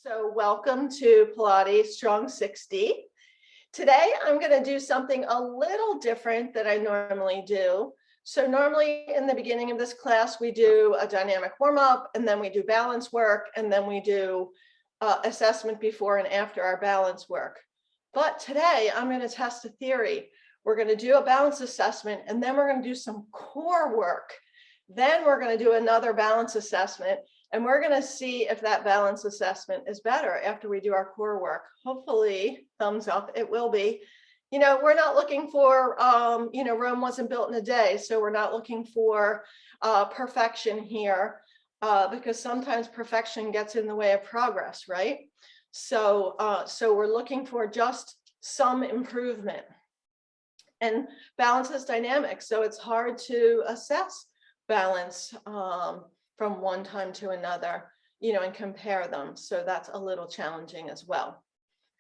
So welcome to Pilates Strong 60. Today I'm going to do something a little different than I normally do. So normally in the beginning of this class, we do a dynamic warm-up, and then we do balance work, and then we do assessment before and after our balance work. But today I'm going to test a theory. We're going to do a balance assessment, and then we're going to do some core work. Then we're going to do another balance assessment, and we're going to see if that balance assessment is better after we do our core work. Hopefully, thumbs up, it will be. You know, we're not looking for, Rome wasn't built in a day, so we're not looking for perfection here because sometimes perfection gets in the way of progress, right? So we're looking for just some improvement. And balance is dynamic, so it's hard to assess balance from one time to another, and compare them. So that's a little challenging as well.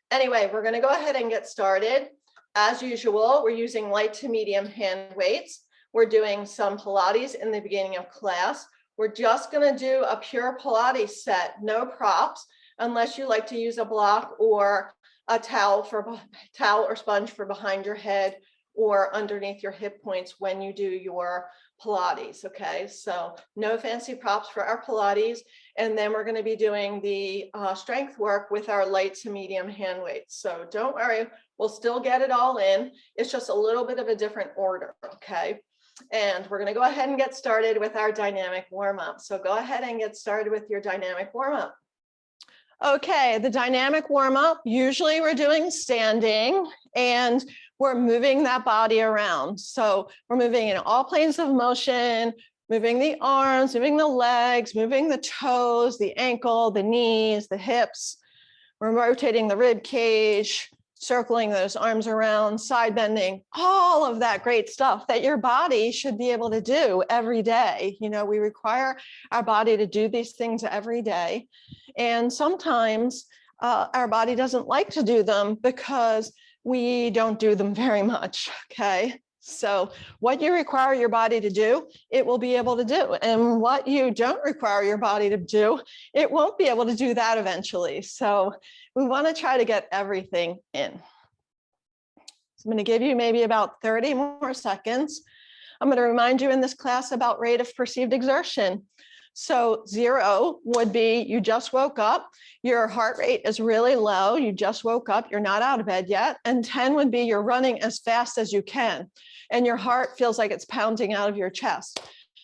Anyway, we're going to go ahead and get started. As usual, we're using light to medium hand weights. We're doing some Pilates in the beginning of class. We're just going to do a pure Pilates set, no props, unless you like to use a block or a towel or sponge for behind your head or underneath your hip points when you do your Pilates. Okay, so no fancy props for our Pilates. And then we're going to be doing the strength work with our light to medium hand weights. So don't worry, we'll still get it all in. It's just a little bit of a different order. Okay, and we're going to go ahead and get started with our dynamic warm-up. So go ahead and get started with your dynamic warm-up. Okay, the dynamic warm-up, usually we're doing standing, and we're moving that body around. So we're moving in all planes of motion, moving the arms, moving the legs, moving the toes, the ankle, the knees, the hips. We're rotating the rib cage, circling those arms around, side bending, all of that great stuff that your body should be able to do every day. We require our body to do these things every day. And sometimes our body doesn't like to do them because we don't do them very much, okay? So what you require your body to do, it will be able to do. And what you don't require your body to do, it won't be able to do that eventually. So we want to try to get everything in. So I'm going to give you maybe about 30 more seconds. I'm going to remind you in this class about rate of perceived exertion. So 0 would be you just woke up, your heart rate is really low, you just woke up, you're not out of bed yet. And 10 would be you're running as fast as you can, and your heart feels like it's pounding out of your chest.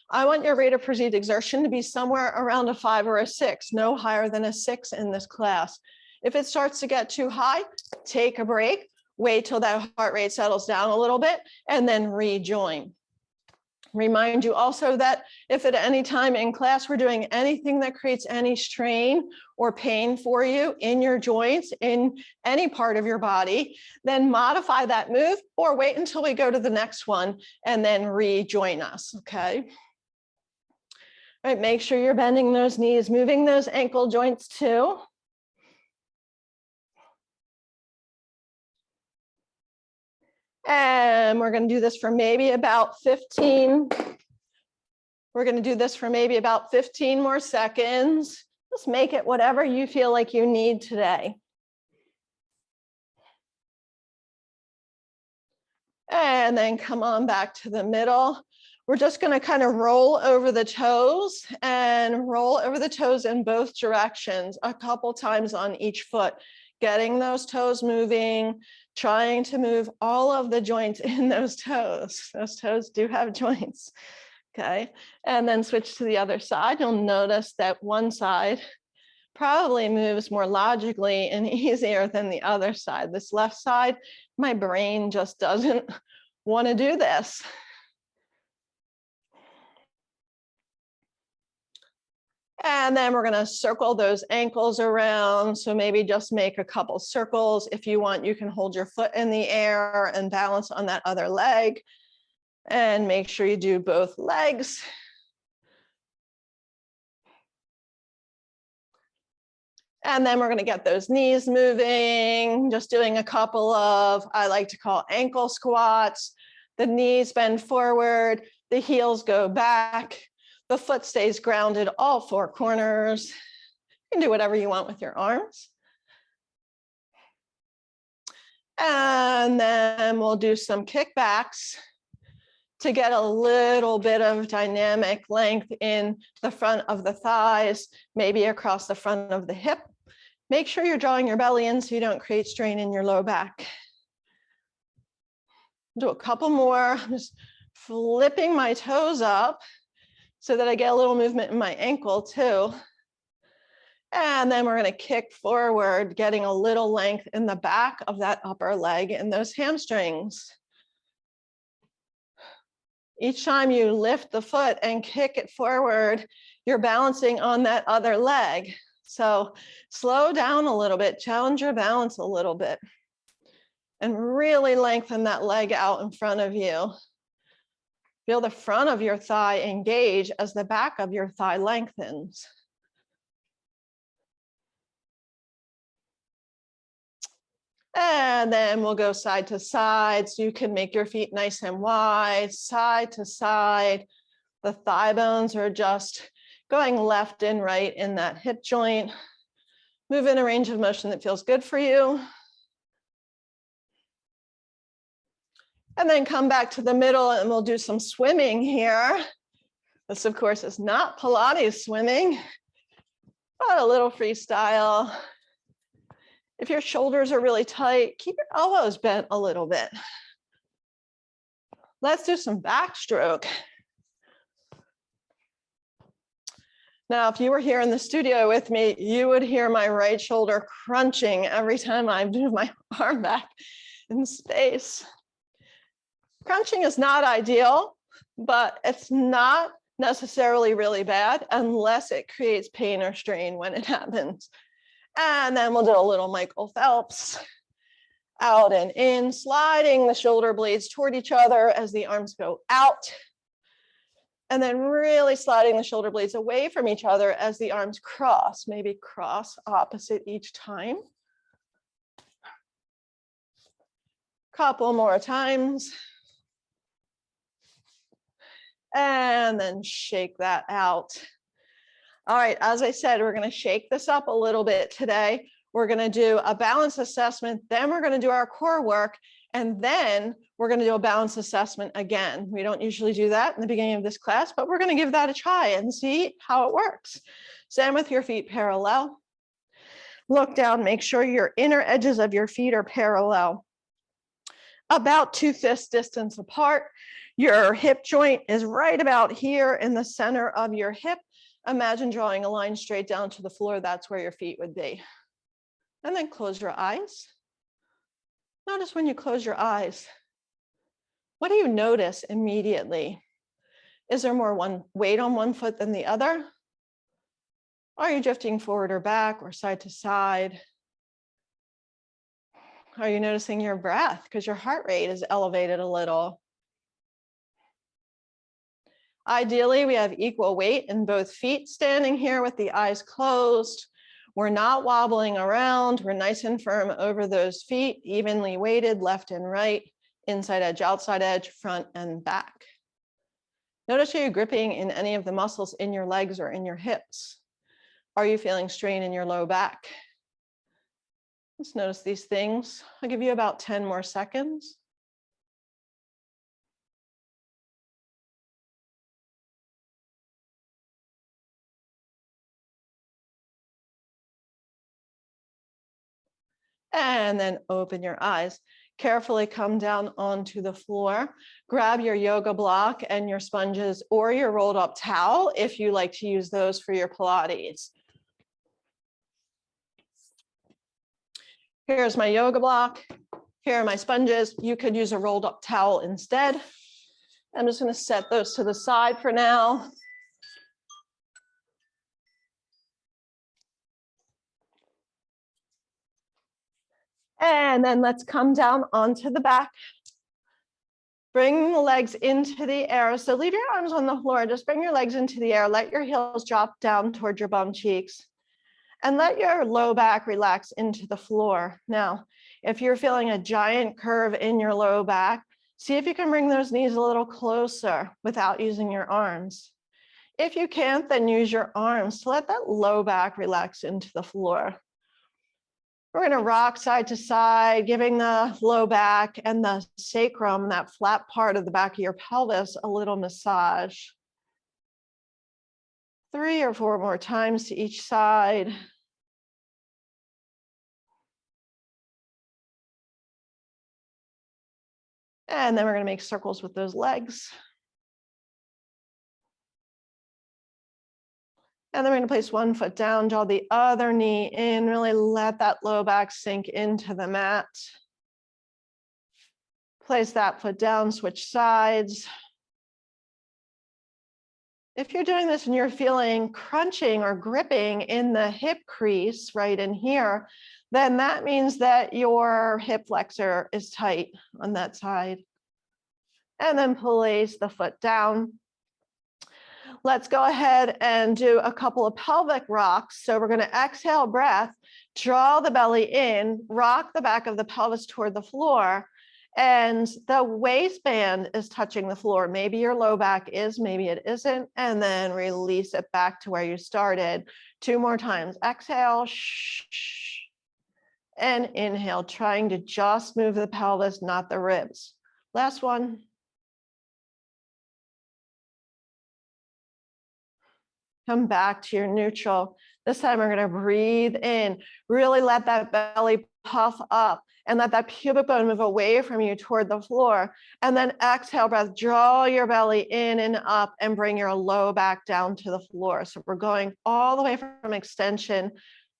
I want your rate of perceived exertion to be somewhere around a 5 or a 6, no higher than a 6 in this class. If it starts to get too high, take a break, wait till that heart rate settles down a little bit, and then rejoin. Remind you also that if at any time in class we're doing anything that creates any strain or pain for you in your joints, in any part of your body, then modify that move or wait until we go to the next one and then rejoin us, okay? All right, make sure you're bending those knees, moving those ankle joints too. And we're going to do this for maybe about 15. We're going to do this for maybe about 15 more seconds. Just make it whatever you feel like you need today. And then come on back to the middle. We're just going to kind of roll over the toes and roll over the toes in both directions a couple times on each foot, getting those toes moving, trying to move all of the joints in those toes. Those toes do have joints, okay? And then switch to the other side. You'll notice that one side probably moves more logically and easier than the other side. This left side, my brain just doesn't want to do this. And then we're going to circle those ankles around. So maybe just make a couple circles. If you want, you can hold your foot in the air and balance on that other leg. And make sure you do both legs. And then we're going to get those knees moving, just doing a couple of, I like to call ankle squats. The knees bend forward, the heels go back. The foot stays grounded all 4 corners. You can do whatever you want with your arms. And then we'll do some kickbacks to get a little bit of dynamic length in the front of the thighs, maybe across the front of the hip. Make sure you're drawing your belly in so you don't create strain in your low back. Do a couple more. I'm just flipping my toes up so that I get a little movement in my ankle too. And then we're going to kick forward, getting a little length in the back of that upper leg and those hamstrings. Each time you lift the foot and kick it forward, you're balancing on that other leg. So slow down a little bit, challenge your balance a little bit, and really lengthen that leg out in front of you. Feel the front of your thigh engage as the back of your thigh lengthens. And then we'll go side to side, so you can make your feet nice and wide, side to side. The thigh bones are just going left and right in that hip joint. Move in a range of motion that feels good for you. And then come back to the middle and we'll do some swimming here. This, of course, is not Pilates swimming, but a little freestyle. If your shoulders are really tight, keep your elbows bent a little bit. Let's do some backstroke. Now, if you were here in the studio with me, you would hear my right shoulder crunching every time I move my arm back in space. Crunching is not ideal, but it's not necessarily really bad unless it creates pain or strain when it happens. And then we'll do a little Michael Phelps. Out and in, sliding the shoulder blades toward each other as the arms go out. And then really sliding the shoulder blades away from each other as the arms cross, maybe cross opposite each time. Couple more times. And then shake that out. All right, as I said, we're going to shake this up a little bit today. We're going to do a balance assessment, then we're going to do our core work, and then we're going to do a balance assessment again. We don't usually do that in the beginning of this class, but we're going to give that a try and see how it works. Stand with your feet parallel. Look down, make sure your inner edges of your feet are parallel. About 2 fist distance apart. Your hip joint is right about here in the center of your hip. Imagine drawing a line straight down to the floor. That's where your feet would be. And then close your eyes. Notice when you close your eyes, what do you notice immediately? Is there more weight on one foot than the other? Are you drifting forward or back or side to side? Are you noticing your breath because your heart rate is elevated a little? Ideally, we have equal weight in both feet standing here with the eyes closed. We're not wobbling around. We're nice and firm over those feet, evenly weighted left and right, inside edge, outside edge, front and back. Notice, are you gripping in any of the muscles in your legs or in your hips? Are you feeling strain in your low back? Let's notice these things. I'll give you about 10 more seconds. And then open your eyes. Carefully come down onto the floor. Grab your yoga block and your sponges or your rolled up towel if you like to use those for your Pilates. Here's my yoga block. Here are my sponges. You could use a rolled up towel instead. I'm just going to set those to the side for now. And then let's come down onto the back. Bring the legs into the air. So leave your arms on the floor. Just bring your legs into the air. Let your heels drop down toward your bum cheeks. And let your low back relax into the floor. Now, if you're feeling a giant curve in your low back, see if you can bring those knees a little closer without using your arms. If you can't, then use your arms to let that low back relax into the floor. We're going to rock side to side, giving the low back and the sacrum, that flat part of the back of your pelvis, a little massage. 3 or 4 more times to each side. And then we're going to make circles with those legs. And then we're going to place one foot down, draw the other knee in, really let that low back sink into the mat. Place that foot down, switch sides. If you're doing this and you're feeling crunching or gripping in the hip crease right in here, then that means that your hip flexor is tight on that side. And then place the foot down. Let's go ahead and do a couple of pelvic rocks. So we're going to exhale breath, draw the belly in, rock the back of the pelvis toward the floor, and the waistband is touching the floor. Maybe your low back is, maybe it isn't, and then release it back to where you started. 2 more times. Exhale, and inhale, trying to just move the pelvis, not the ribs. Last one. Come back to your neutral. This time we're going to breathe in, really let that belly puff up and let that pubic bone move away from you toward the floor. And then exhale breath, draw your belly in and up and bring your low back down to the floor. So we're going all the way from extension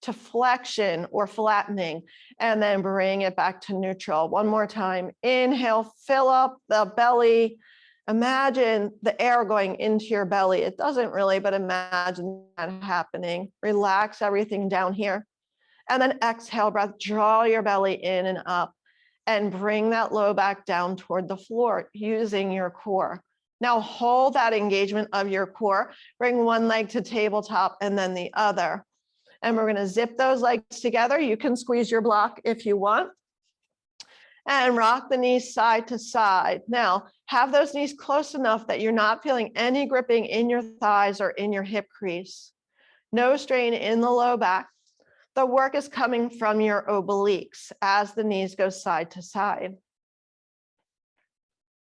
to flexion or flattening, and then bring it back to neutral. One more time. Inhale, fill up the belly. Imagine the air going into your belly. It doesn't really, but imagine that happening. Relax everything down here. And then exhale breath, draw your belly in and up and bring that low back down toward the floor using your core. Now hold that engagement of your core. Bring one leg to tabletop and then the other. And we're going to zip those legs together. You can squeeze your block if you want. And rock the knees side to side. Now, have those knees close enough that you're not feeling any gripping in your thighs or in your hip crease. No strain in the low back. The work is coming from your obliques as the knees go side to side.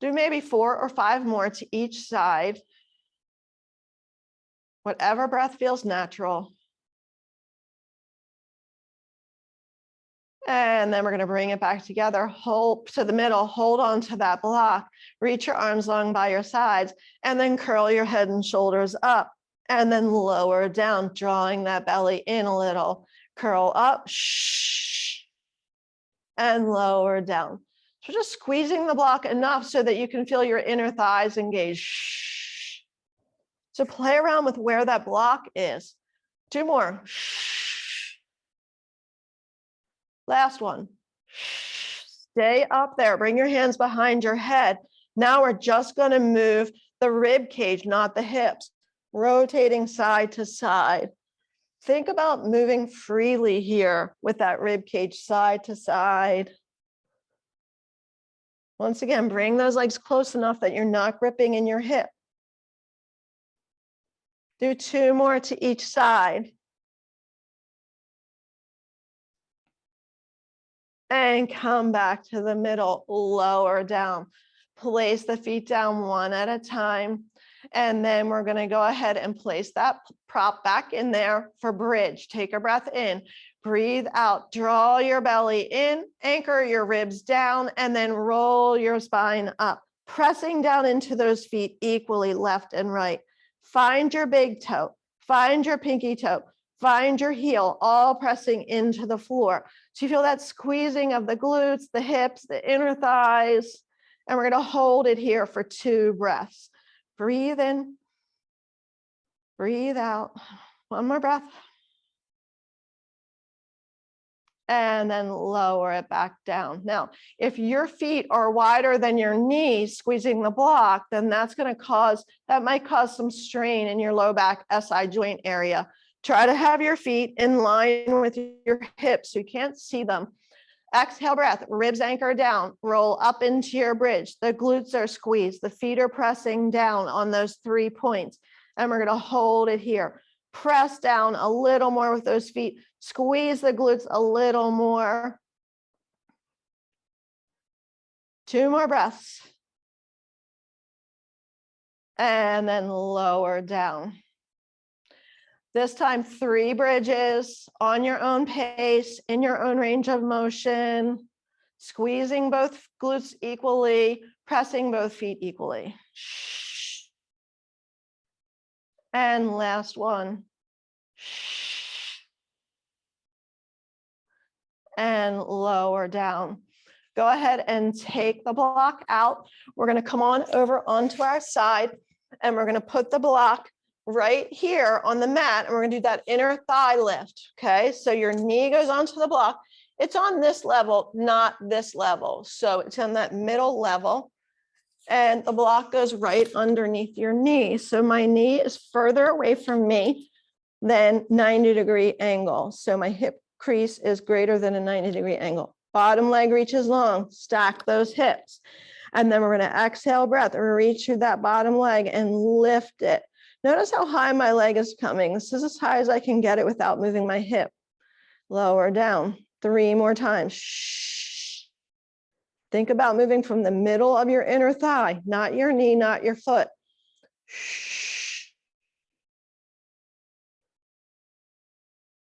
Do maybe 4 or 5 more to each side. Whatever breath feels natural. And then we're going to bring it back together, hold to the middle, hold on to that block, reach your arms long by your sides, and then curl your head and shoulders up, and then lower down, drawing that belly in a little, curl up, and lower down. So just squeezing the block enough so that you can feel your inner thighs engage. So play around with where that block is. 2 more. Last one. Stay up there. Bring your hands behind your head. Now we're just going to move the rib cage, not the hips, rotating side to side. Think about moving freely here with that rib cage side to side. Once again, bring those legs close enough that you're not gripping in your hip. Do 2 more to each side. And come back to the middle, lower down. Place the feet down one at a time. And then we're going to go ahead and place that prop back in there for bridge. Take a breath in, breathe out, draw your belly in, anchor your ribs down, and then roll your spine up, pressing down into those feet equally left and right. Find your big toe, find your pinky toe, find your heel, all pressing into the floor. So you feel that squeezing of the glutes, the hips, the inner thighs, and we're going to hold it here for 2 breaths. Breathe in, breathe out. One more breath. And then lower it back down. Now, if your feet are wider than your knees, squeezing the block, then that might cause some strain in your low back SI joint area. Try to have your feet in line with your hips so you can't see them. Exhale breath, ribs anchor down, roll up into your bridge. The glutes are squeezed, the feet are pressing down on those 3 points. And we're gonna hold it here. Press down a little more with those feet. Squeeze the glutes a little more. 2 more breaths. And then lower down. This time, 3 bridges on your own pace, in your own range of motion, squeezing both glutes equally, pressing both feet equally. And last one. And lower down. Go ahead and take the block out. We're going to come on over onto our side, and we're going to put the block right here on the mat, and we're going to do that inner thigh lift. Okay, so your knee goes onto the block. It's on this level, not this level. So it's on that middle level, and the block goes right underneath your knee. So my knee is further away from me than 90-degree angle. So my hip crease is greater than a 90-degree angle. Bottom leg reaches long, stack those hips. And then we're going to exhale breath, reach through that bottom leg and lift it. Notice how high my leg is coming. This is as high as I can get it without moving my hip. Lower down. 3 more times. Shh. Think about moving from the middle of your inner thigh, not your knee, not your foot. Shh.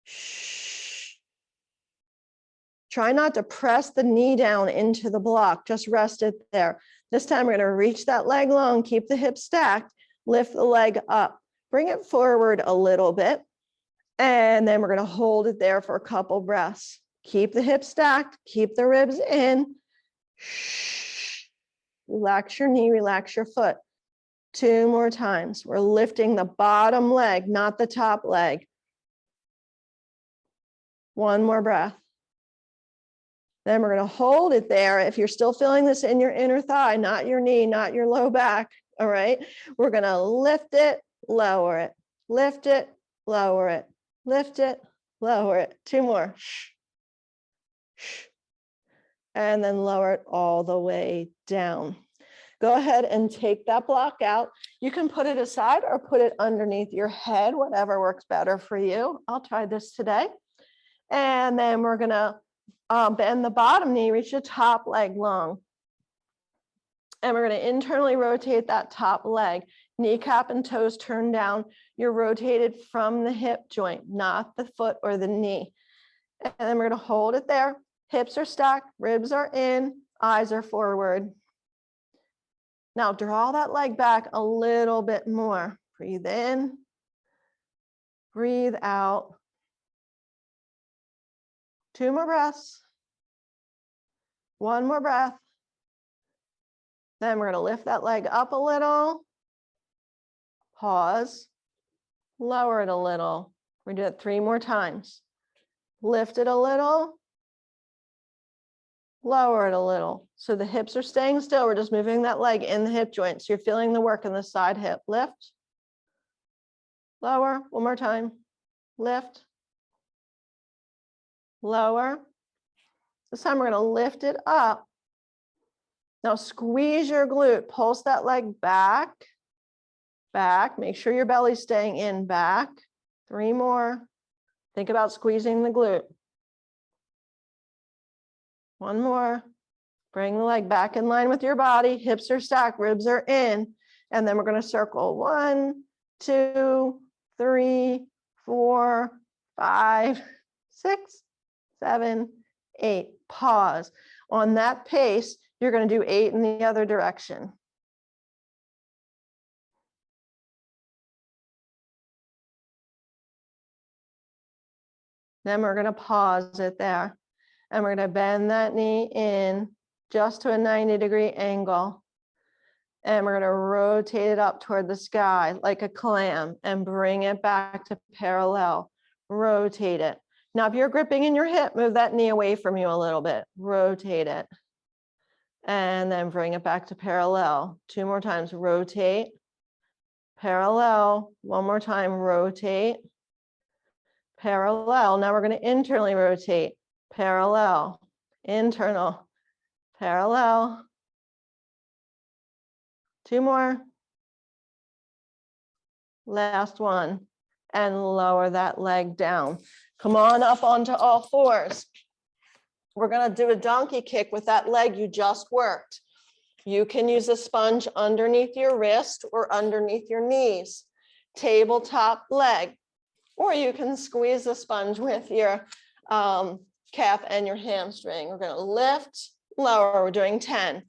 Shh. Try not to press the knee down into the block. Just rest it there. This time we're going to reach that leg long, keep the hips stacked, lift the leg up, bring it forward a little bit, and then we're going to hold it there for a couple breaths. Keep the hips stacked, keep the ribs in. Shh. Relax your knee, relax your foot. 2 more times. We're lifting the bottom leg, not the top leg. 1 more breath. Then we're going to hold it there. If you're still feeling this in your inner thigh, not your knee, not your low back, all right? We're going to lift it, lower it, lift it, lower it, lift it, lower it. 2 more. And then lower it all the way down. Go ahead and take that block out. You can put it aside or put it underneath your head, whatever works better for you. I'll try this today. And then we're going to bend the bottom knee, reach the top leg long. And we're going to internally rotate that top leg. Kneecap and toes turn down. You're rotated from the hip joint, not the foot or the knee. And then we're going to hold it there. Hips are stacked, ribs are in, eyes are forward. Now draw that leg back a little bit more. Breathe in, breathe out. 2 more breaths. 1 more breath. Then we're going to lift that leg up a little. Pause. Lower it a little. We do it 3 more times. Lift it a little. Lower it a little. So the hips are staying still. We're just moving that leg in the hip joint. So you're feeling the work in the side hip. Lift. Lower. 1 more time. Lift. Lower. This time we're going to lift it up. Now squeeze your glute. Pulse that leg back. Back. Make sure your belly's staying in. Back. 3 more. Think about squeezing the glute. 1 more. Bring the leg back in line with your body. Hips are stacked, ribs are in. And then we're going to circle 1, 2, 3, 4, 5, 6, 7, 8. Pause. On that pace, you're going to do 8 in the other direction. Then we're going to pause it there. And we're going to bend that knee in just to a 90-degree angle. And we're going to rotate it up toward the sky like a clam and bring it back to parallel. Rotate it. Now, if you're gripping in your hip, move that knee away from you a little bit. Rotate it. And then bring it back to parallel. 2 more times. Rotate. Parallel. 1 more time. Rotate. Parallel. Now we're going to internally rotate. Parallel. Internal. Parallel. 2 more. Last one. And lower that leg down. Come on up onto all fours. We're going to do a donkey kick with that leg you just worked. You can use a sponge underneath your wrist or underneath your knees. Tabletop leg. Or you can squeeze the sponge with your calf and your hamstring. We're going to lift, lower. We're doing 10.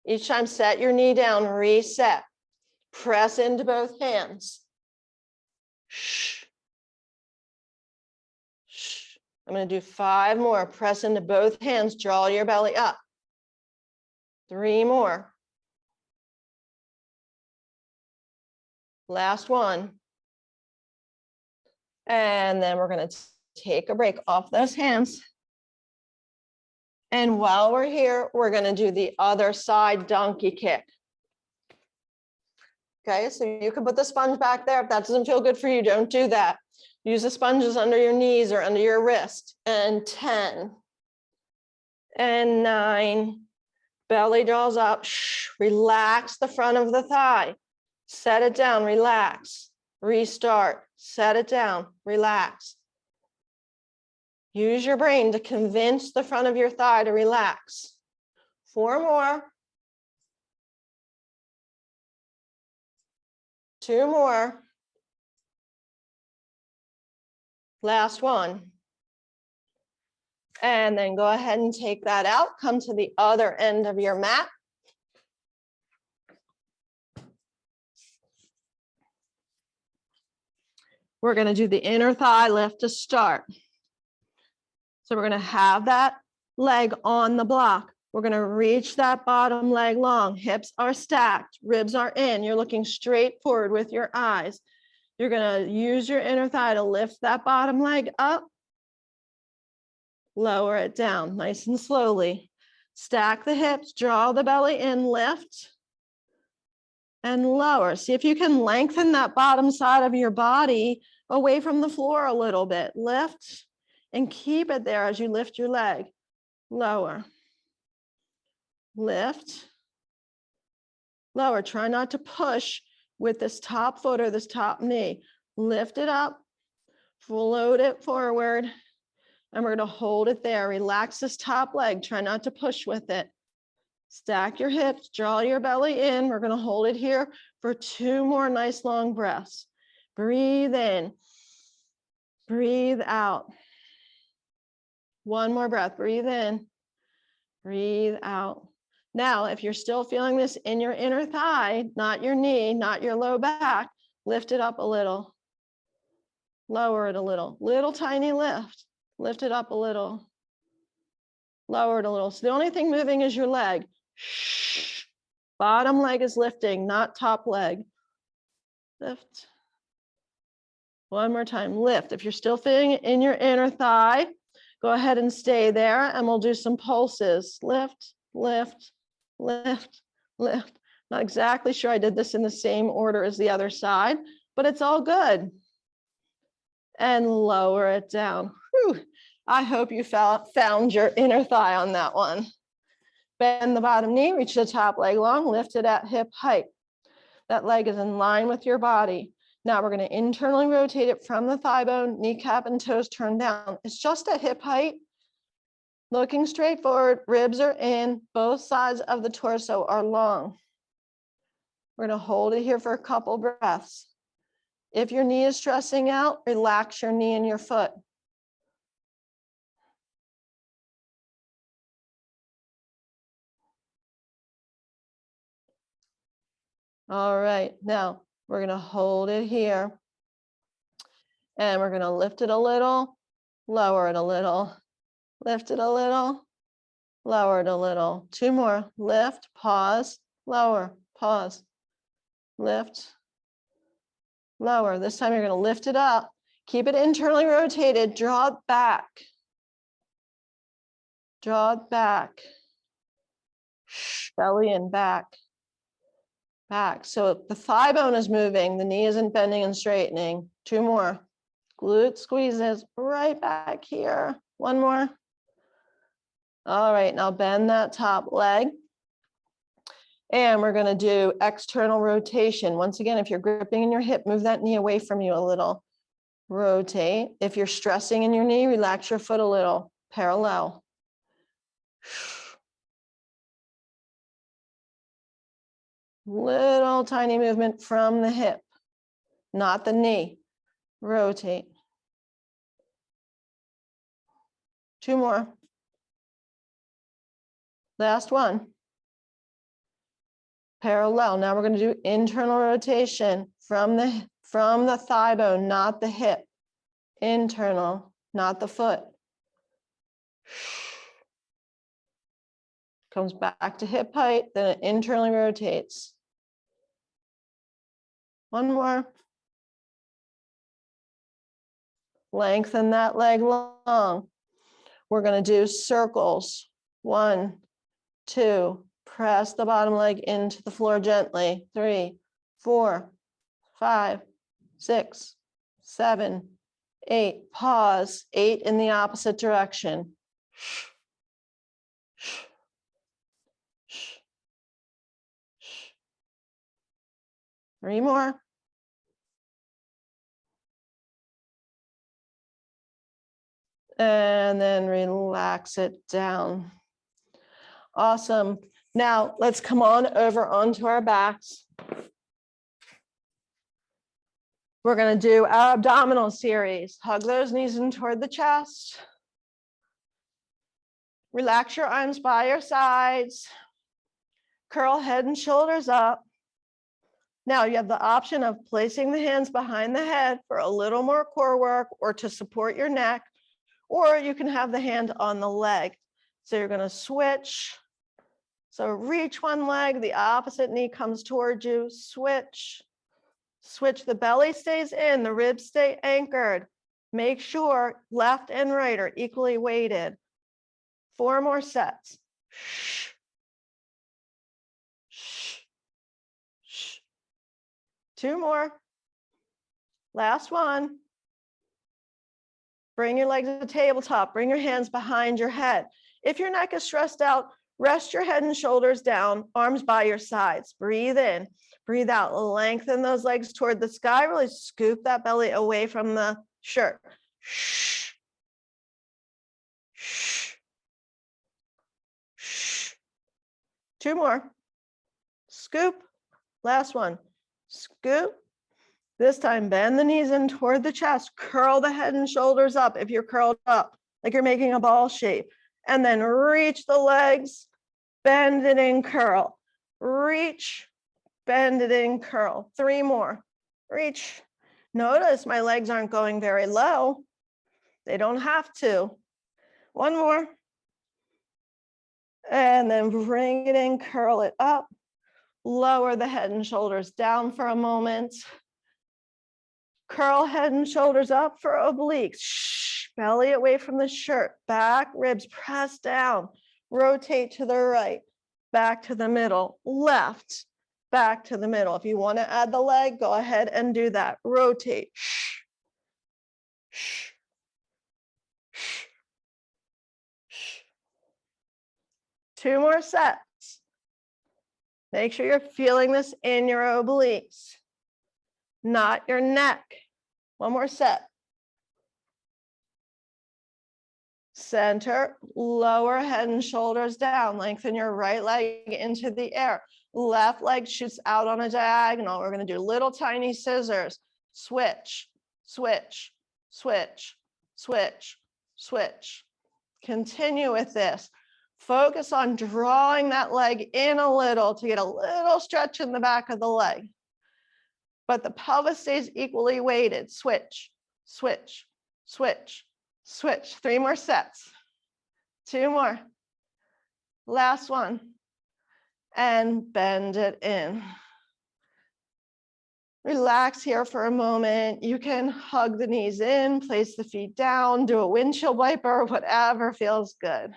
Each time, set your knee down, reset. Press into both hands. I'm going to do 5 more. Press into both hands. Draw your belly up. 3 more. Last one. And then we're going to take a break off those hands. And while we're here, we're going to do the other side donkey kick. Okay, so you can put the sponge back there. If that doesn't feel good for you, don't do that. Use the sponges under your knees or under your wrist. And 10. And 9. Belly draws up. Relax the front of the thigh. Set it down. Relax. Restart. Set it down. Relax. Use your brain to convince the front of your thigh to relax. 4 more. 2 more. Last one. And then go ahead and take that out. Come to the other end of your mat. We're going to do the inner thigh lift to start. So we're going to have that leg on the block. We're going to reach that bottom leg long. Hips are stacked. Ribs are in. You're looking straight forward with your eyes. You're going to use your inner thigh to lift that bottom leg up. Lower it down nice and slowly. Stack the hips. Draw the belly in. Lift. And lower. See if you can lengthen that bottom side of your body away from the floor a little bit. Lift and keep it there as you lift your leg. Lower. Lift. Lower. Try not to push with this top foot or this top knee. Lift it up. Float it forward. And we're going to hold it there. Relax this top leg. Try not to push with it. Stack your hips, draw your belly in. We're going to hold it here for 2 more nice long breaths. Breathe in. Breathe out. 1 more breath. Breathe in. Breathe out. Now, if you're still feeling this in your inner thigh, not your knee, not your low back, lift it up a little. Lower it a little. Little tiny lift. Lift it up a little. Lower it a little. So the only thing moving is your leg. Bottom leg is lifting, not top leg. Lift. 1 more time. Lift. If you're still feeling it in your inner thigh, go ahead and stay there and we'll do some pulses. Lift, lift, lift, lift. Not exactly sure I did this in the same order as the other side, but it's all good. And lower it down. Whew. I hope you found your inner thigh on that one. Bend the bottom knee, reach the top leg long, lift it at hip height. That leg is in line with your body. Now we're going to internally rotate it from the thigh bone, kneecap and toes turned down. It's just at hip height. Looking straight forward, ribs are in, both sides of the torso are long. We're going to hold it here for a couple breaths. If your knee is stressing out, relax your knee and your foot. All right, now we're going to hold it here. And we're going to lift it a little, lower it a little, lift it a little, lower it a little. 2 more. Lift, pause, lower, pause, lift, lower. This time you're going to lift it up. Keep it internally rotated. Draw it back. Draw it back. Belly in, back. Back. So the thigh bone is moving. The knee isn't bending and straightening. 2 more. Glute squeezes right back here. 1 more. All right, now bend that top leg. And we're going to do external rotation. Once again, if you're gripping in your hip, move that knee away from you a little. Rotate. If you're stressing in your knee, relax your foot a little. Parallel. Little tiny movement from the hip, not the knee. Rotate. 2 more. Last one. Parallel. Now we're going to do internal rotation from the thigh bone, not the hip. Internal, not the foot. Comes back to hip height, then it internally rotates. 1 more. Lengthen that leg long. We're going to do circles. 1, 2. Press the bottom leg into the floor gently. 3, 4, 5, 6, 7, 8. Pause. 8 in the opposite direction. 3 more. And then relax it down. Awesome. Now let's come on over onto our backs. We're going to do our abdominal series. Hug those knees in toward the chest. Relax your arms by your sides. Curl head and shoulders up. Now you have the option of placing the hands behind the head for a little more core work or to support your neck, or you can have the hand on the leg. So you're going to switch. So reach one leg, the opposite knee comes towards you, switch. Switch, the belly stays in, the ribs stay anchored. Make sure left and right are equally weighted. 4 more sets. 2 more. Last one. Bring your legs to the tabletop. Bring your hands behind your head. If your neck is stressed out, rest your head and shoulders down, arms by your sides. Breathe in, breathe out. Lengthen those legs toward the sky. Really scoop that belly away from the shirt. 2 more. Scoop. Last one. Scoop. This time, bend the knees in toward the chest. Curl the head and shoulders up if you're curled up, like you're making a ball shape. And then reach the legs, bend it in, curl. Reach, bend it in, curl. 3 more. Reach. Notice my legs aren't going very low. They don't have to. 1 more. And then bring it in, curl it up. Lower the head and shoulders down for a moment. Curl head and shoulders up for obliques. Belly away from the shirt. Back, ribs press down. Rotate to the right. Back to the middle. Left. Back to the middle. If you want to add the leg, go ahead and do that. Rotate. 2 more sets. Make sure you're feeling this in your obliques, not your neck. 1 more set. Center, lower head and shoulders down. Lengthen your right leg into the air. Left leg shoots out on a diagonal. We're going to do little tiny scissors. Switch, switch, switch, switch, switch. Continue with this. Focus on drawing that leg in a little to get a little stretch in the back of the leg. But the pelvis stays equally weighted. Switch, switch, switch, switch. 3 more sets. 2 more. Last one. And bend it in. Relax here for a moment. You can hug the knees in, place the feet down, do a windshield wiper, whatever feels good.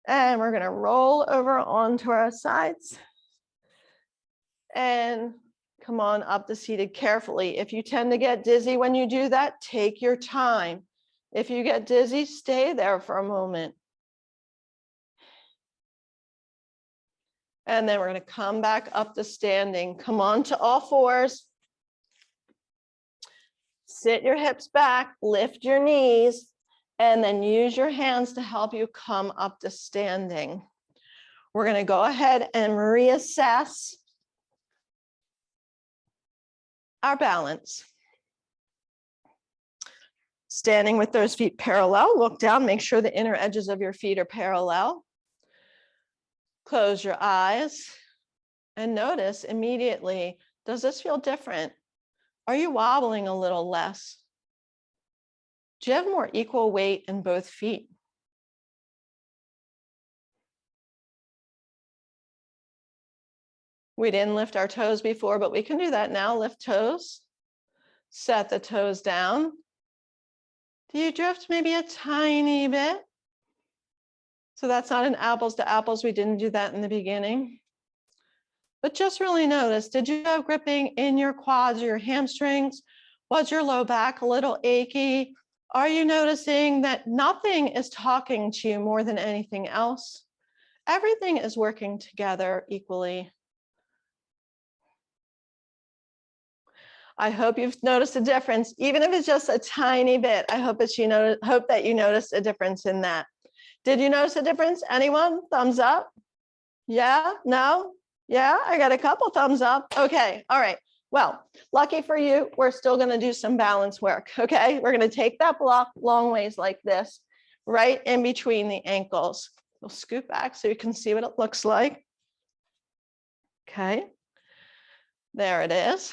And we're going to roll over onto our sides and come on up to seated carefully. If you tend to get dizzy when you do that, take your time. If you get dizzy, stay there for a moment. And then we're going to come back up to standing. Come on to all fours. Sit your hips back, lift your knees, and then use your hands to help you come up to standing. We're going to go ahead and reassess our balance. Standing with those feet parallel, look down, make sure the inner edges of your feet are parallel. Close your eyes and notice immediately, does this feel different? Are you wobbling a little less? Do you have more equal weight in both feet? We didn't lift our toes before, but we can do that now. Lift toes, set the toes down. Do you drift maybe a tiny bit? So that's not an apples to apples. We didn't do that in the beginning. But just really notice, did you have gripping in your quads or your hamstrings? Was your low back a little achy? Are you noticing that nothing is talking to you more than anything else? Everything is working together equally. I hope you've noticed a difference, even if it's just a tiny bit. I hope that you noticed a difference in that. Did you notice a difference? Anyone? Thumbs up? Yeah? No? Yeah? I got a couple thumbs up. Okay. All right. Well, lucky for you, we're still going to do some balance work. Okay. We're going to take that block long ways like this, right in between the ankles. We'll scoot back so you can see what it looks like. Okay. There it is.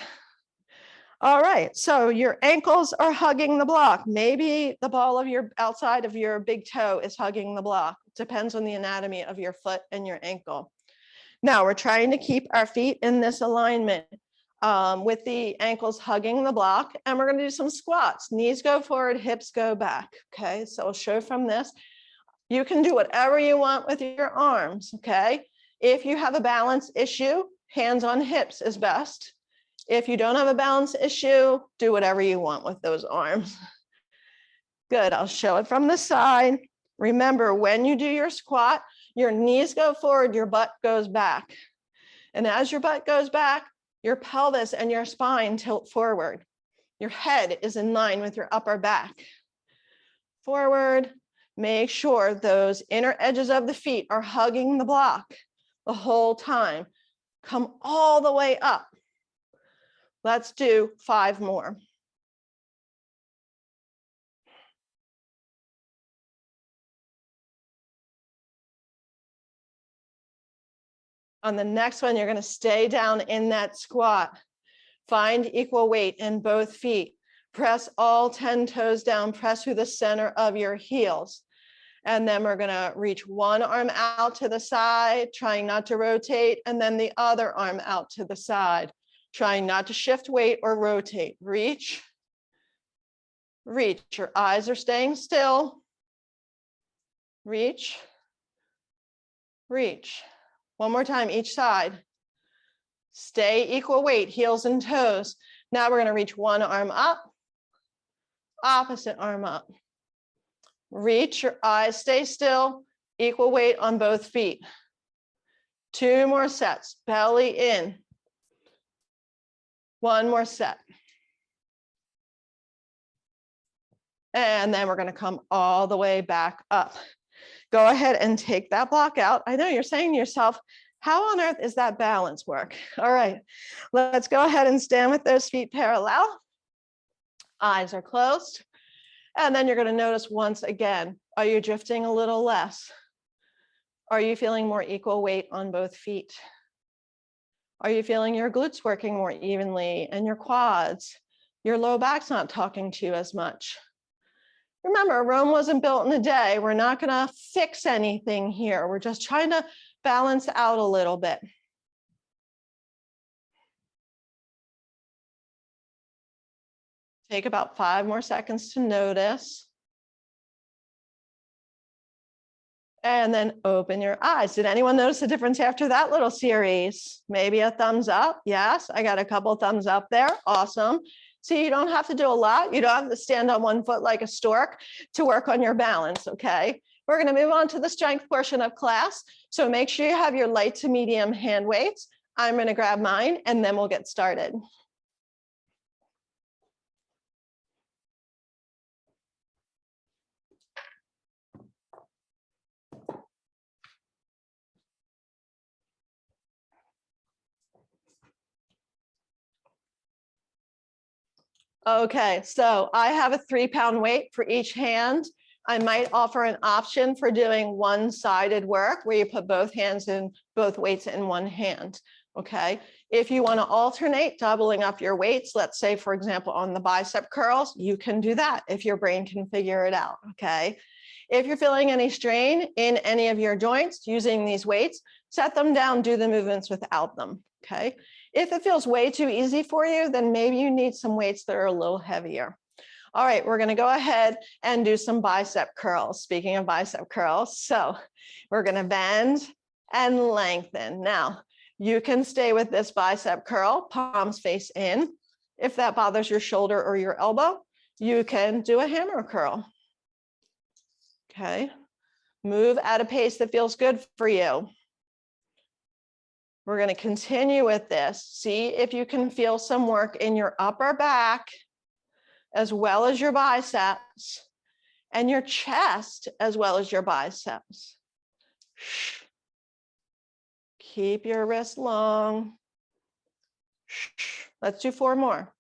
All right, so your ankles are hugging the block. Maybe the ball of your outside of your big toe is hugging the block. Depends on the anatomy of your foot and your ankle. Now we're trying to keep our feet in this alignment with the ankles hugging the block, and we're going to do some squats. Knees go forward, hips go back. Okay, so I'll show from this. You can do whatever you want with your arms. Okay, if you have a balance issue, hands on hips is best. If you don't have a balance issue, do whatever you want with those arms. Good, I'll show it from the side. Remember, when you do your squat, your knees go forward, your butt goes back. And as your butt goes back, your pelvis and your spine tilt forward. Your head is in line with your upper back. Forward, make sure those inner edges of the feet are hugging the block the whole time. Come all the way up. Let's do 5 more. On the next one, you're going to stay down in that squat. Find equal weight in both feet. Press all 10 toes down. Press through the center of your heels. And then we're going to reach one arm out to the side, trying not to rotate, and then the other arm out to the side. Trying not to shift weight or rotate. Reach, reach. Your eyes are staying still. Reach, reach. One more time, each side. Stay equal weight, heels and toes. Now we're going to reach one arm up, opposite arm up. Reach, your eyes stay still, equal weight on both feet. 2 more sets, belly in. 1 more set. And then we're going to come all the way back up. Go ahead and take that block out. I know you're saying to yourself, how on earth is that balance work? All right, let's go ahead and stand with those feet parallel. Eyes are closed. And then you're going to notice once again, are you drifting a little less? Are you feeling more equal weight on both feet? Are you feeling your glutes working more evenly and your quads? Your low back's not talking to you as much. Remember, Rome wasn't built in a day. We're not going to fix anything here. We're just trying to balance out a little bit. Take about 5 more seconds to notice. And then open your eyes. Did anyone notice a difference after that little series? Maybe a thumbs up. Yes, I got a couple thumbs up there. Awesome. See, you don't have to do a lot. You don't have to stand on one foot like a stork to work on your balance, okay? We're going to move on to the strength portion of class. So make sure you have your light to medium hand weights. I'm going to grab mine and then we'll get started. Okay, so I have a 3-pound weight for each hand. I might offer an option for doing one-sided work where you put both hands in, both weights in one hand. Okay, if you want to alternate doubling up your weights, let's say, for example, on the bicep curls, you can do that if your brain can figure it out. Okay, if you're feeling any strain in any of your joints using these weights, set them down, do the movements without them. Okay. If it feels way too easy for you, then maybe you need some weights that are a little heavier. All right, we're going to go ahead and do some bicep curls. Speaking of bicep curls, so we're going to bend and lengthen. Now, you can stay with this bicep curl, palms face in. If that bothers your shoulder or your elbow, you can do a hammer curl. Okay, move at a pace that feels good for you. We're going to continue with this. See if you can feel some work in your upper back, as well as your biceps, and your chest, as well as your biceps. Keep your wrist long. Let's do 4 more.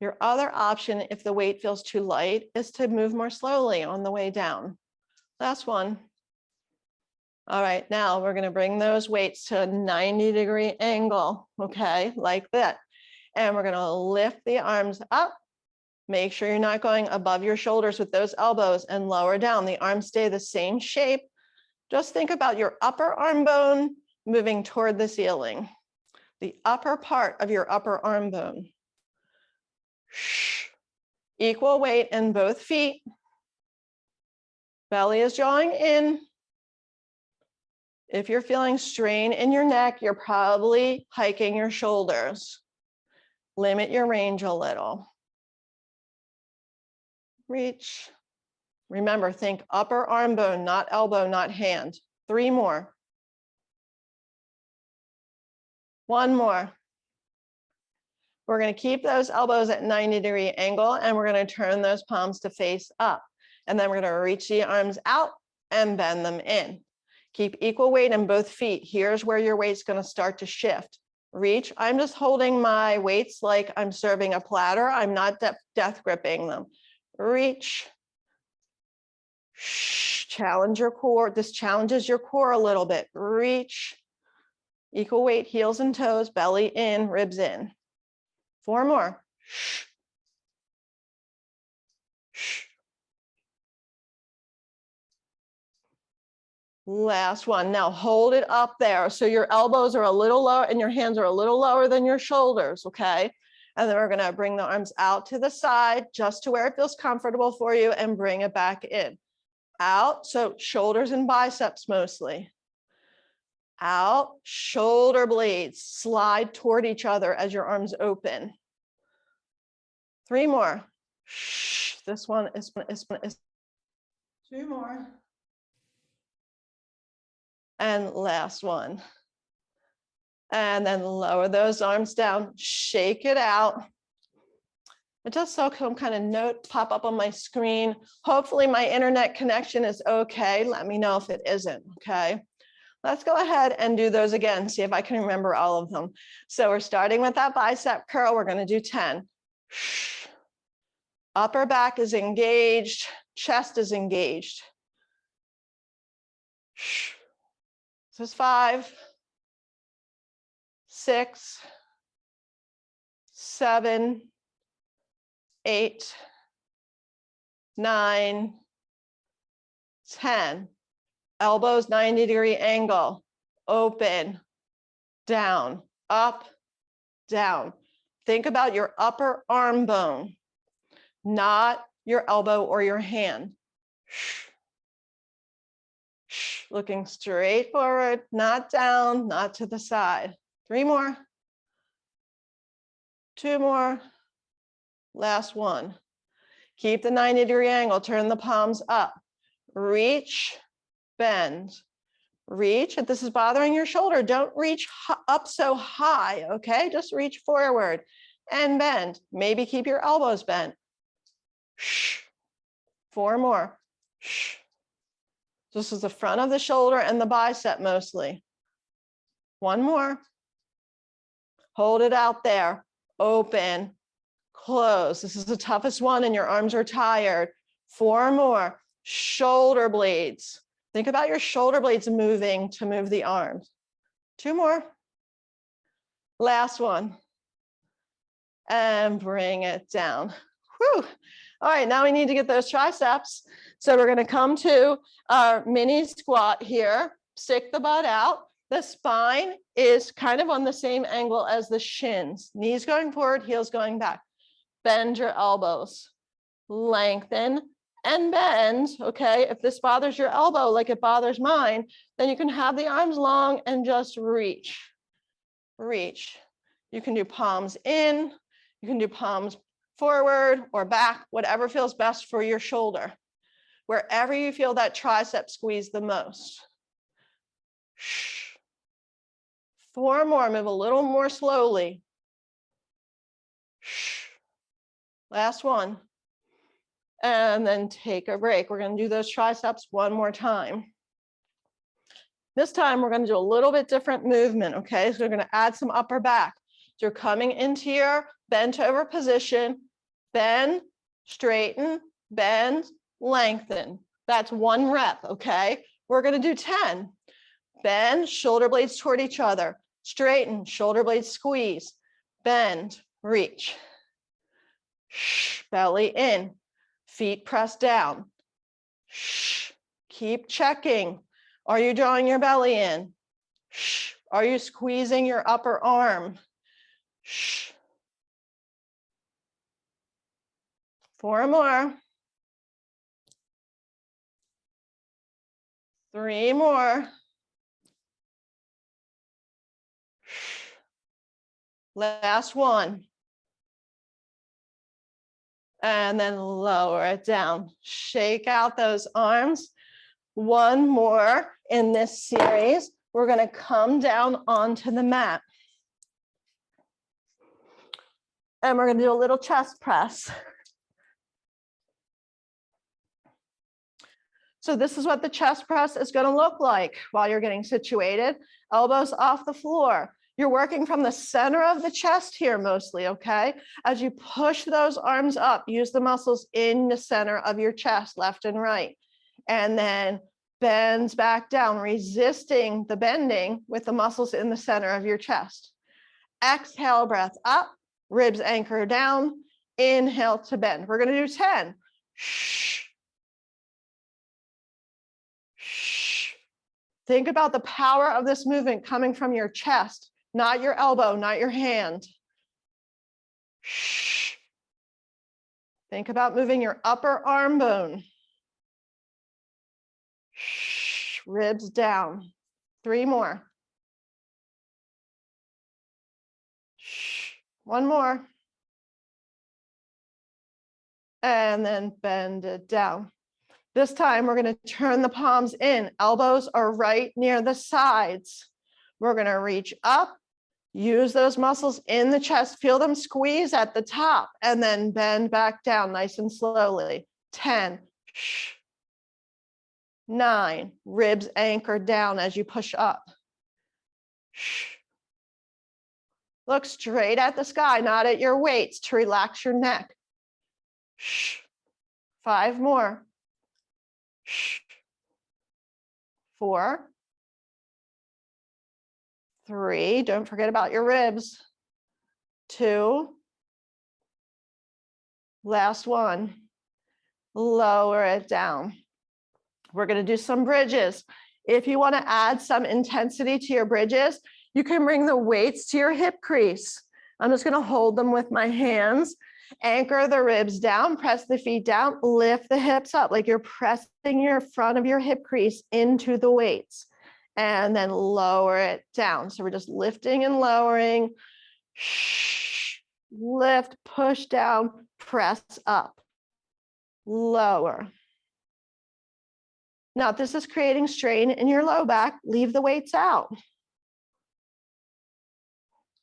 Your other option, if the weight feels too light, is to move more slowly on the way down. Last one. All right, now we're going to bring those weights to a 90-degree angle, okay, like that. And we're going to lift the arms up. Make sure you're not going above your shoulders with those elbows, and lower down. The arms stay the same shape. Just think about your upper arm bone moving toward the ceiling. The upper part of your upper arm bone. Equal weight in both feet. Belly is drawing in. If you're feeling strain in your neck, you're probably hiking your shoulders. Limit your range a little. Reach. Remember, think upper arm bone, not elbow, not hand. 3 more. 1 more. We're going to keep those elbows at 90-degree angle, and we're going to turn those palms to face up. And then we're going to reach the arms out and bend them in. Keep equal weight in both feet. Here's where your weight's going to start to shift. Reach. I'm just holding my weights like I'm serving a platter. I'm not death gripping them. Reach. Challenge your core. This challenges your core a little bit. Reach. Equal weight, heels and toes, belly in, ribs in. 4 more. Last one. Now hold it up there. So your elbows are a little lower and your hands are a little lower than your shoulders, okay? And then we're going to bring the arms out to the side just to where it feels comfortable for you, and bring it back in. Out, so shoulders and biceps mostly. Out, shoulder blades slide toward each other as your arms open. 3 more. This one is 2 more. And last one. And then lower those arms down, shake it out. I just saw some kind of note pop up on my screen. Hopefully my internet connection is okay. Let me know if it isn't, okay? Let's go ahead and do those again, see if I can remember all of them. So we're starting with that bicep curl. We're going to do 10. Upper back is engaged, chest is engaged. This is 5, 6, 7, 8, 9, 10. Elbows 90-degree angle, open, down, up, down. Think about your upper arm bone, not your elbow or your hand. Looking straight forward, not down, not to the side. 3 more. 2 more. Last one. Keep the 90-degree angle, turn the palms up. Reach, bend, reach. If this is bothering your shoulder, don't reach up so high, okay? Just reach forward and bend. Maybe keep your elbows bent. Shh. 4 more. Shh. This is the front of the shoulder and the bicep mostly. 1 more. Hold it out there. Open, close. This is the toughest one and your arms are tired. 4 more. Shoulder blades. Think about your shoulder blades moving to move the arms. 2 more. Last one. And bring it down. Whew. All right, now we need to get those triceps. So we're going to come to our mini squat here. Stick the butt out. The spine is kind of on the same angle as the shins. Knees going forward, heels going back. Bend your elbows. Lengthen and bend, okay? If this bothers your elbow like it bothers mine, then you can have the arms long and just reach. Reach. You can do palms in, you can do palms forward or back, whatever feels best for your shoulder. Wherever you feel that tricep squeeze the most. Shh. 4 more, move a little more slowly. Shh. Last one. And then take a break. We're going to do those triceps one more time. This time we're going to do a little bit different movement, okay? So we're going to add some upper back. So you're coming into your bent over position, bend, straighten, bend, lengthen. That's 1 rep, okay? We're going to do 10. Bend, shoulder blades toward each other. Straighten, shoulder blades squeeze. Bend, reach. Shh, belly in. Feet press down. Shh. Keep checking. Are you drawing your belly in? Shh. Are you squeezing your upper arm? Shh. 4 more. 3 more. Last one. And then lower it down. Shake out those arms. 1 more in this series. We're going to come down onto the mat. And we're going to do a little chest press. So this is what the chest press is going to look like while you're getting situated. Elbows off the floor. You're working from the center of the chest here mostly, okay? As you push those arms up, use the muscles in the center of your chest, left and right. And then bends back down, resisting the bending with the muscles in the center of your chest. Exhale, breath up, ribs anchor down. Inhale to bend. We're going to do 10. Shh. Shh. Think about the power of this movement coming from your chest. Not your elbow, not your hand. Shh. Think about moving your upper arm bone. Shh. Ribs down. 3 more. Shh. 1 more. And then bend it down. This time we're going to turn the palms in. Elbows are right near the sides. We're going to reach up. Use those muscles in the chest. Feel them squeeze at the top and then bend back down nice and slowly. 10. Shh. 9. Ribs anchor down as you push up. Shh. Look straight at the sky, not at your weights, to relax your neck. Shh. 5 more. Shh. 4. 3, don't forget about your ribs. 2, last one, lower it down. We're going to do some bridges. If you want to add some intensity to your bridges, you can bring the weights to your hip crease. I'm just going to hold them with my hands, anchor the ribs down, press the feet down, lift the hips up like you're pressing your front of your hip crease into the weights. And then lower it down. So we're just lifting and lowering. Shh. Lift, push down, press up. lower. Now, if this is creating strain in your low back, leave the weights out.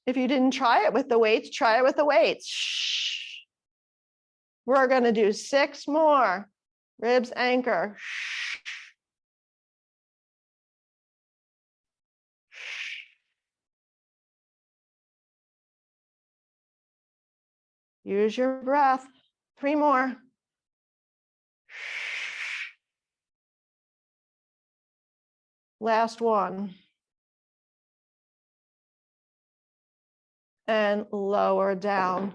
If you didn't try it with the weights, try it with the weights. Shh. We're going to do 6 more. Ribs anchor. Use your breath. 3 more. Last one. And lower down.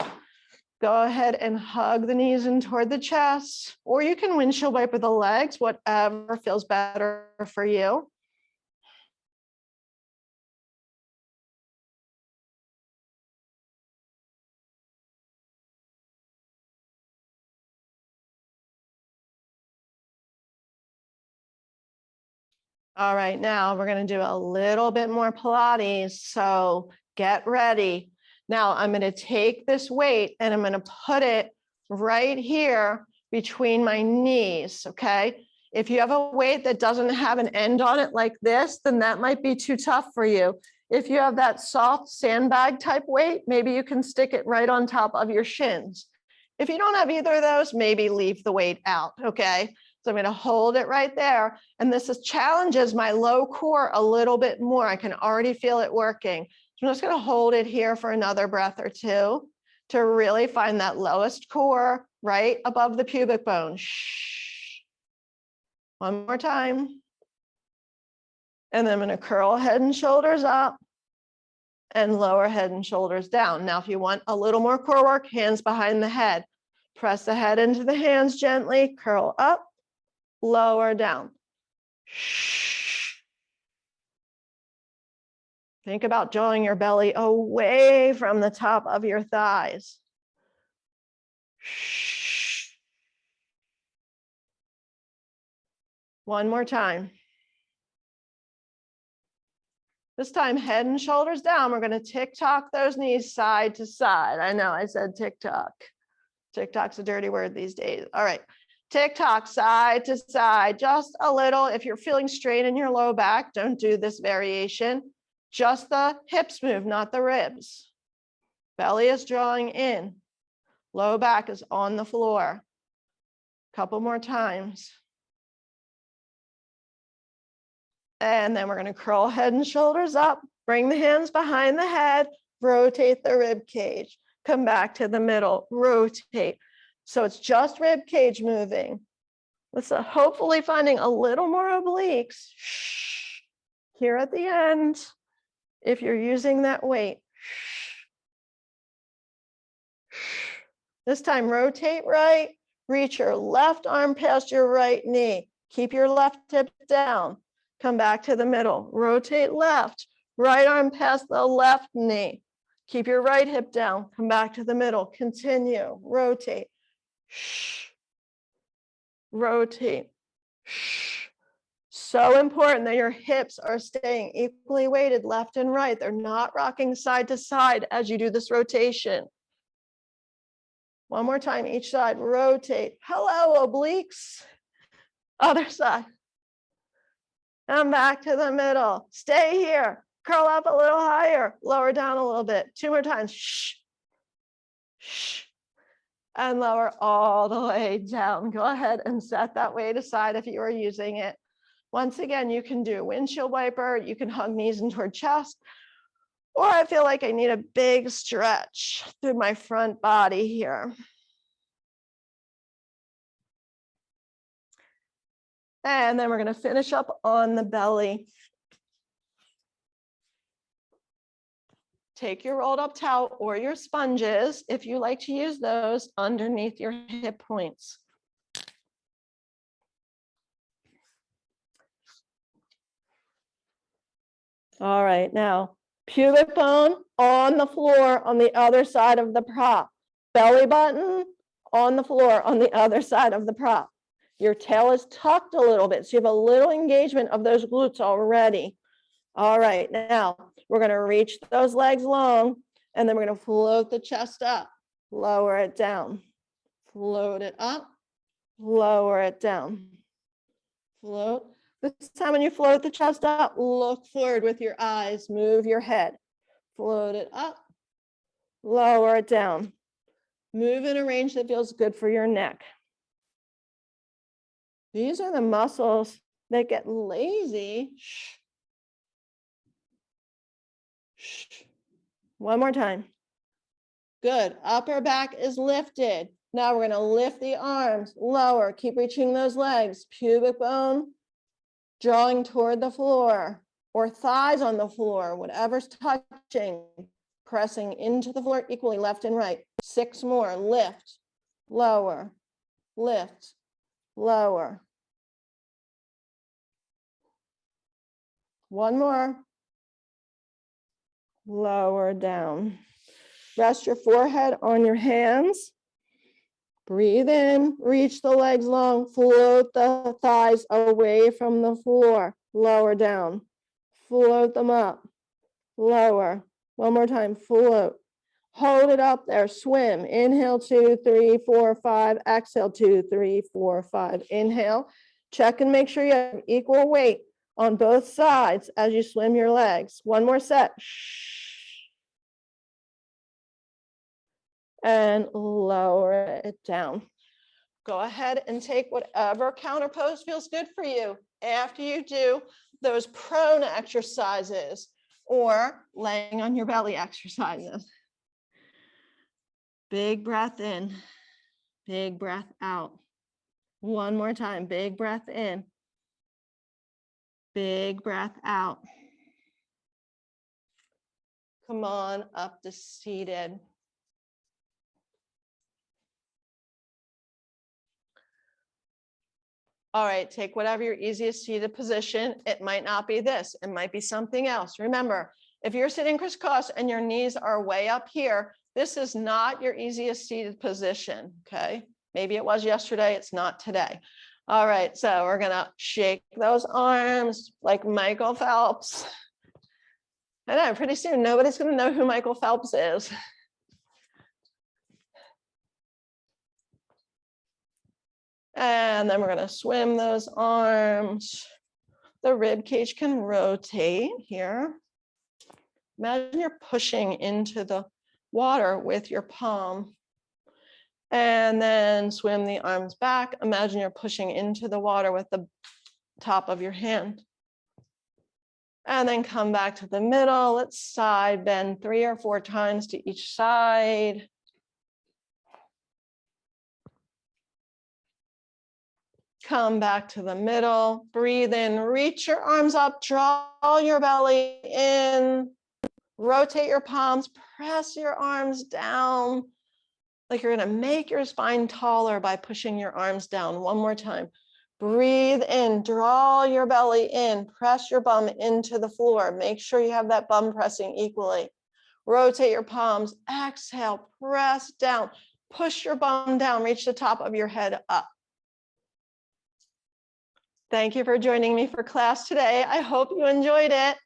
Go ahead and hug the knees in toward the chest, or you can windshield wiper the legs, whatever feels better for you. All right, now we're going to do a little bit more Pilates. So get ready. Now I'm going to take this weight and I'm going to put it right here between my knees. Okay. If you have a weight that doesn't have an end on it like this, then that might be too tough for you. If you have that soft sandbag type weight, maybe you can stick it right on top of your shins. If you don't have either of those, maybe leave the weight out. Okay. So I'm going to hold it right there. And this challenges my low core a little bit more. I can already feel it working. So I'm just going to hold it here for another breath or two to really find that lowest core right above the pubic bone. Shh. One more time. And then I'm going to curl head and shoulders up and lower head and shoulders down. Now, if you want a little more core work, hands behind the head. Press the head into the hands gently, curl up. Lower down. Shh. Think about drawing your belly away from the top of your thighs. Shh. One more time. This time, head and shoulders down. We're going to tick-tock those knees side to side. I know I said tick-tock. TikTok's a dirty word these days. All right. Tick-tock, side to side, just a little. If you're feeling strain in your low back, don't do this variation. Just the hips move, not the ribs. Belly is drawing in. Low back is on the floor. Couple more times. And then we're going to curl head and shoulders up. Bring the hands behind the head. Rotate the rib cage. Come back to the middle. Rotate. So it's just rib cage moving. Let's hopefully finding a little more obliques. Shh. Here at the end, if you're using that weight. This time, rotate right. Reach your left arm past your right knee. Keep your left hip down. Come back to the middle. Rotate left. Right arm past the left knee. Keep your right hip down. Come back to the middle. Continue. Rotate. Shh. Rotate. Shh. So important that your hips are staying equally weighted left and right. They're not rocking side to side as you do this rotation. One more time, each side. Rotate. Hello, obliques. Other side. Come back to the middle. Stay here. Curl up a little higher. Lower down a little bit. 2 more times. Shh. Shh. And lower all the way down. Go ahead and set that weight aside if you are using it. Once again, you can do windshield wiper. You can hug knees in toward chest. Or I feel like I need a big stretch through my front body here. And then we're going to finish up on the belly. Take your rolled up towel or your sponges, if you like to use those, underneath your hip points. All right, now pubic bone on the floor on the other side of the prop. Belly button on the floor on the other side of the prop. Your tail is tucked a little bit, so you have a little engagement of those glutes already. All right, now we're going to reach those legs long, and then we're going to float the chest up, lower it down, float it up, lower it down. Float. This time when you float the chest up, look forward with your eyes, move your head. Float it up, lower it down. Move in a range that feels good for your neck. These are the muscles that get lazy. Shh. Shh. One more time. Good. Upper back is lifted. Now we're going to lift the arms, lower, keep reaching those legs, pubic bone, drawing toward the floor, or thighs on the floor, whatever's touching, pressing into the floor equally, left and right. 6 more. Lift, lower, lift, lower. 1 more. Lower down. Rest your forehead on your hands. Breathe in, reach the legs long, float the thighs away from the floor. Lower down, float them up, lower. 1 more time, float. Hold it up there, swim. Inhale, 2, 3, 4, 5. Exhale, 2, 3, 4, 5. Inhale, check and make sure you have equal weight on both sides as you swim your legs. 1 more set. And lower it down. Go ahead and take whatever counter pose feels good for you after you do those prone exercises or laying on your belly exercises. Big breath in, big breath out. 1 more time, big breath in, big breath out. Come on up to seated. All right, take whatever your easiest seated position. It might not be this, it might be something else. Remember, if you're sitting crisscross and your knees are way up here, this is not your easiest seated position, okay? Maybe it was yesterday, it's not today. All right, so we're gonna shake those arms like Michael Phelps. I know, pretty soon nobody's gonna know who Michael Phelps is. And then we're going to swim those arms. The rib cage can rotate here. Imagine you're pushing into the water with your palm. And then swim the arms back. Imagine you're pushing into the water with the top of your hand. And then come back to the middle. Let's side bend 3 or 4 times to each side. Come back to the middle, breathe in, reach your arms up, draw your belly in, rotate your palms, press your arms down, like you're gonna make your spine taller by pushing your arms down. 1 more time. Breathe in, draw your belly in, press your bum into the floor. Make sure you have that bum pressing equally. Rotate your palms, exhale, press down, push your bum down, reach the top of your head up. Thank you for joining me for class today. I hope you enjoyed it.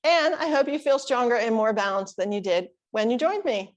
And I hope you feel stronger and more balanced than you did when you joined me.